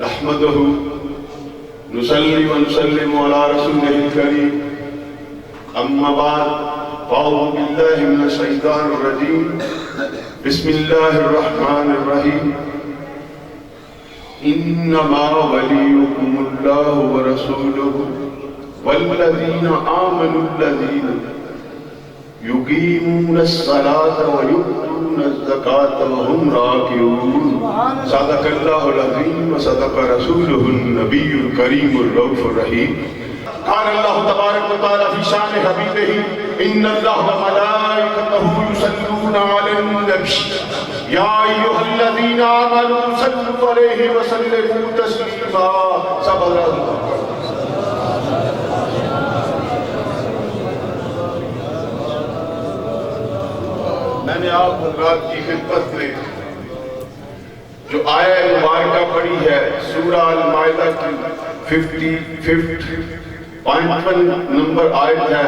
نحمده نصلي ونسلم على رسوله الكريم أما بعد فأعوذ بالله من الشيطان الرجيم بسم الله الرحمن الرحيم إنما وليكم الله ورسوله والذين آمنوا الذين يقيمون الصلاة ويؤتون الزكاة وهم راكعون صدق الله العظيم وصدق رسوله النبي الكريم الرؤوف الرحيم قال الله تبارك وتعالى في شان حبيبه إن الله وملائكته يصلون على النبي يا أيها الذين آمنوا صلوا عليه وسلموا تسليما صبر الله. میں نے آپ حضرات کی خدمت میں جو آیہ مبارکہ پڑھی ہے سورہ المائدہ کی 55 نمبر آیت ہے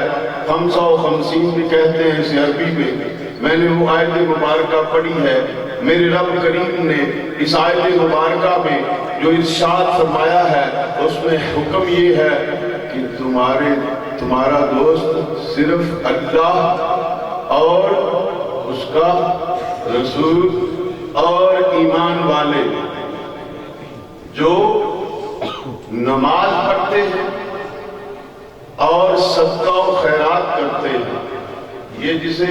55 بھی کہتے ہیں اسے عربی میں نے وہ آیت مبارکہ پڑھی ہے. میرے رب کریم نے اس آیت مبارکہ میں جو ارشاد فرمایا ہے اس میں حکم یہ ہے کہ تمہارا دوست صرف اللہ اور اس کا رسول اور ایمان والے جو نماز پڑھتے ہیں اور صدقہ و خیرات کرتے ہیں. یہ جسے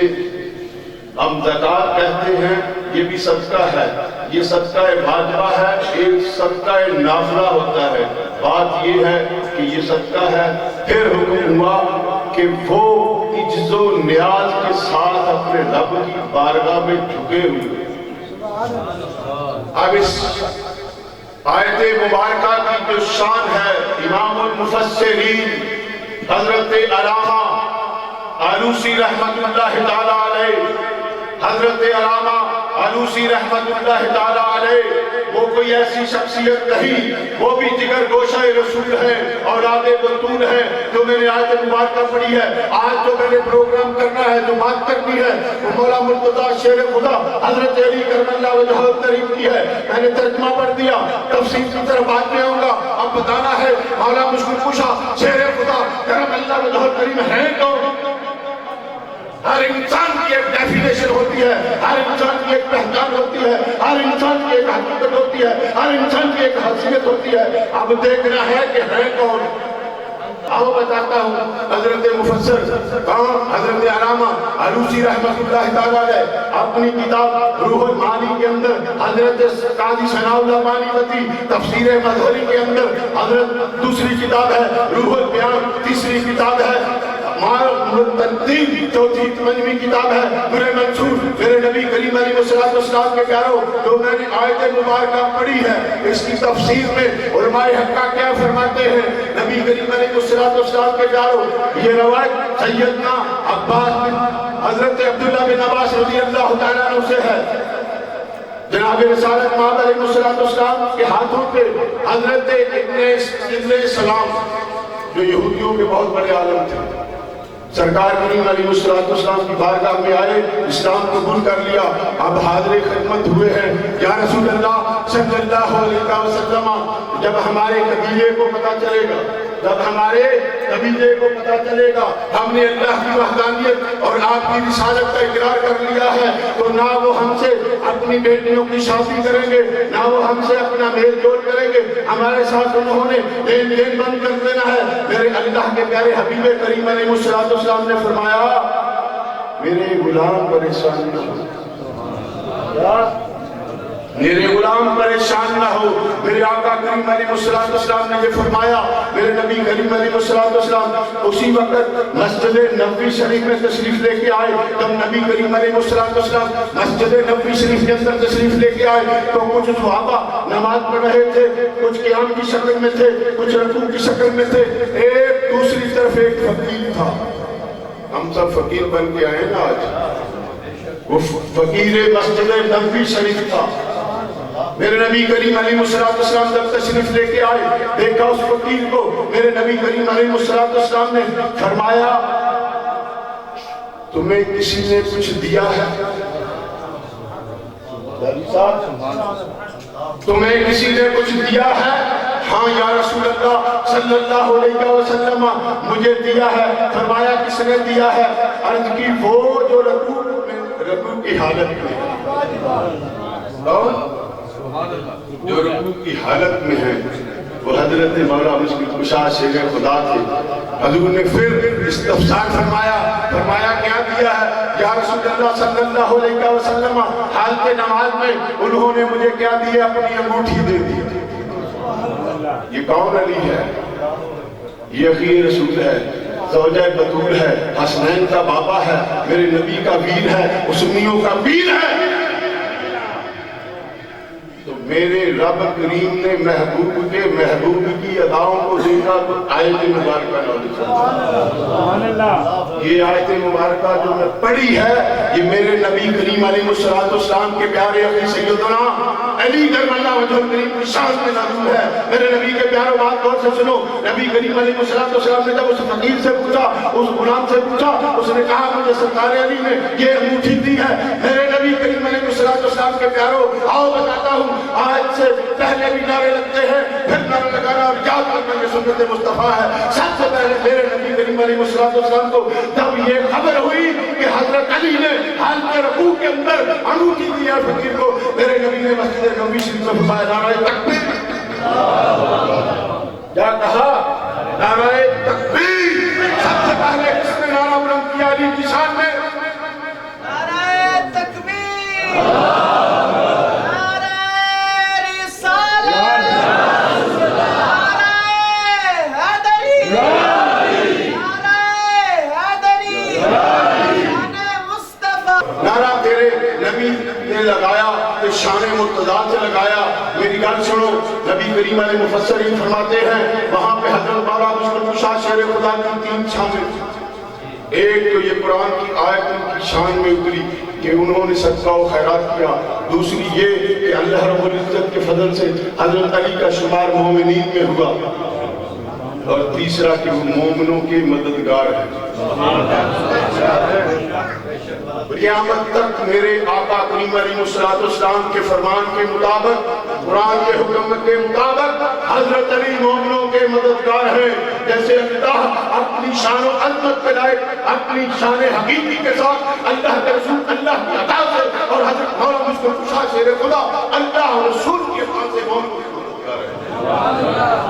ہم زکوٰۃ کہتے ہیں یہ بھی صدقہ ہے. یہ صدقہ واجبہ ہے, ایک صدقہ نافلہ ہوتا ہے. بات یہ ہے کہ یہ صدقہ ہے. پھر حکم ہوا کہ وہ عجز و نیاز کے ساتھ اپنے رب کی بارگاہ میں جھکے ہوئے. اب اس آیت مبارکہ کی جو شان ہے امام المفسرین حضرت علامہ آلوسی رحمت اللہ تعالیٰ علیہ حضرت علامہ آلوسی رحمت اللہ تعالیٰ علیہ وہ کوئی ایسی شخصیت نہیں, وہ بھی جگر گوشہ رسول ہے, اولاد بطول ہے. جو میں نے آیت مبارکہ پڑھی ہے, آج جو میں نے پروگرام کرنا ہے, جو بات کرنی ہے, وہ مولا مرتضیٰ شیر خدا حضرت علی کرم اللہ وجہہ الکریم کی ہے. میں نے ترجمہ پڑھ دیا, تفسیر کی طرف بات میں آؤں گا. اب بتانا ہے مولا مشکل کشا شیر خدا کرم اللہ وجہہ الکریم ہے کون. ہر انسان کی ایک ڈیفینیشن ہوتی ہے, ہر انسان کی ایک پہچان ہوتی ہے, ہر انسان کی ایک حقیقت ہوتی ہے, ہر انسان کی ایک حیثیت ہوتی ہے. اب دیکھنا ہے کہ ہے کون. آؤ بتاتا ہوں. حضرت مفسر حضرت علامہ آلوسی رحمت اللہ تعالیٰ علیہ اپنی کتاب روح المعانی کے اندر, حضرت قاضی ثناء اللہ معنوی تفسیر مظہری کے اندر, حضرت دوسری کتاب ہے روح البیان, تیسری کتاب ہے تنظیم, چوتھی منجمی کتاب ہے در منصور. میرے نبی کریم علیہ السلام کے پیاروں جو میں نے آیت مبارکہ پڑھی ہے اس کی تفسیر میں علماء حقہ کیا فرماتے ہیں. نبی کریم علیہ السلام کے پیاروں یہ روایت سیدنا عباس بن حضرت عبداللہ بن عباس رضی اللہ تعالیٰ عنہ سے ہے. جناب رسالت مآب علیہ السلام کے ہاتھوں پہ حضرت ابن سلام جو یہودیوں کے بہت بڑے عالم تھے, سرکار کریم علیہ السلام کی بارگاہ میں آئے, اسلام قبول کر لیا. اب حاضر خدمت ہوئے ہیں. یا رسول اللہ صلی اللہ علیہ وسلم, جب ہمارے قبیلے کو پتہ چلے گا, جب ہمارے قبیلے کو پتہ چلے گا ہم نے اللہ کی وحدانیت اور آپ کی رسالت کا اقرار کر لیا ہے, تو نہ وہ ہم سے اپنی بیٹیوں کی شادی کریں گے, نہ وہ ہم سے اپنا میل جول کریں گے. ہمارے ساتھ انہوں نے لین دین بند کر دینا ہے. میرے اللہ کے پیارے حبیب کریم علیہ السلام نے فرمایا میرے غلام پریشان نہ ہو, میرے غلام پریشان نہ ہو. میرے آقا کریم علیہ السلام نے یہ فرمایا. میرے نبی کریم علیہ السلام اسی وقت مسجد نبوی شریف میں تشریف لے کے آئے. جب نبی کریم علیہ السلام مسجد نبوی شریف کے اندر تشریف لے کے آئے تو کچھ صحابہ نماز پڑھ رہے تھے, کچھ قیام کی شکل میں تھے, کچھ رکوع کی شکل میں تھے. ایک دوسری طرف ایک فقیر تھا. ہم سب فقیر بن کے آئے نا آج. وہ فقیر مسجد نبوی شریف تھا. میرے نبی کریم علیہ السلام جب تشریف لے کے آئے دیکھا اس فقیر کو. میرے نبی کریم علیہ السلام نے فرمایا تمہیں کسی نے کچھ دیا ہے؟ تمہیں کسی نے کچھ دیا ہے؟ ہاں یا رسول اللہ صلی اللہ علیہ وسلم مجھے دیا ہے. فرمایا کس نے دیا ہے؟ عرض کی وہ جو رکوع کی حالت میں جو رکوع کی حالت میں ہے وہ حضرت مولا مشکل کشا شیر خدا تھے. حضور نے پھر استفسار فرمایا کیا دیا ہے یا رسول اللہ صلی اللہ علیہ وسلم؟ حالت نماز میں انہوں نے مجھے کیا دیا؟ اپنی انگوٹھی دے دی. یہ کون علی ہے؟ یہ اخی رسول ہے، زوجہ بطول ہے، حسنین کا بابا ہے، میرے نبی کا ویر ہے، سنیوں کا ویر ہے. تو میرے رب کریم نے محبوب کے محبوب کی اداؤں کو دیکھا تو آیت مبارکہ یہ آیت مبارکہ جو میں پڑھی ہے یہ میرے نبی کریم علیہ السلام کے پیارے اخی سیدنا علی کرم اللہ وجہ کریم کی شان میں نازل ہے. میرے نبی کے پیارے بات غور سے سنو. نبی کریم علیہ السلام نے جب اس فقیر سے پوچھا، اس غلام سے پوچھا، اس نے کہا مجھے سرکار علی نے یہ انگوٹھی دی ہے. میرے نبی کریم علیہ السلام کے پیاروں آؤ بتاتا ہوں، آج سے پہلے بھی نعرے لگتے ہیں، پھر نعرے لگانا اور یاد کرنا یہ سنت مصطفیٰ ہے. سب سے پہلے میرے نبی کریم علیہ السلام کو جب یہ خبر ہوئی کہ حضرت علی نے حالت رکوع کے اندر انگوٹھی دی ہے فقیر کو، میرے نبی نے مسجد نبوی شریف میں فرمایا نعرہ تکبیر. کیا کہا؟ نعرہ تکبیر. سب سے پہلے کس نے نعرہ بلند کیا علی کی شان میں؟ نعرہ تکبیر، نعرہ رسالت، نعرہ حیدری، نعرہ حیدری، شان مصطفیٰ. نعرہ تیرے نبی نے لگایا کہ شان مرتضیٰ سے لگایا. میری گل سنو، نبی کریم علیہ مفسرین فرماتے ہیں وہاں پہ حضرت مولا مشکل کشا شیر خدا کی 3 شانیں. ایک تو یہ قرآن کی آیت ان کی شان میں اتری کہ انہوں نے صدقہ و خیرات کیا. دوسری یہ کہ اللہ رب العزت کے فضل سے حضرت علی کا شمار مومنین میں ہوا. اور تیسرا کہ وہ مومنوں کے مددگار ہیں. قیامت تک میرے آقا کریم علیہ السلام کے فرمان کے مطابق، قرآن کے حکم کے مطابق حضرت علی مومنوں کے مددگار ہیں. جیسے اللہ اپنی شان و عظمت پہ لائے، اپنی شان حقیقی کے ساتھ اللہ کے رسول اللہ کی عطا سے اور حضرت مولا مشکل کشا شیر خدا اللہ رسول کے پاس سے مومنوں کے مددگار ہیں.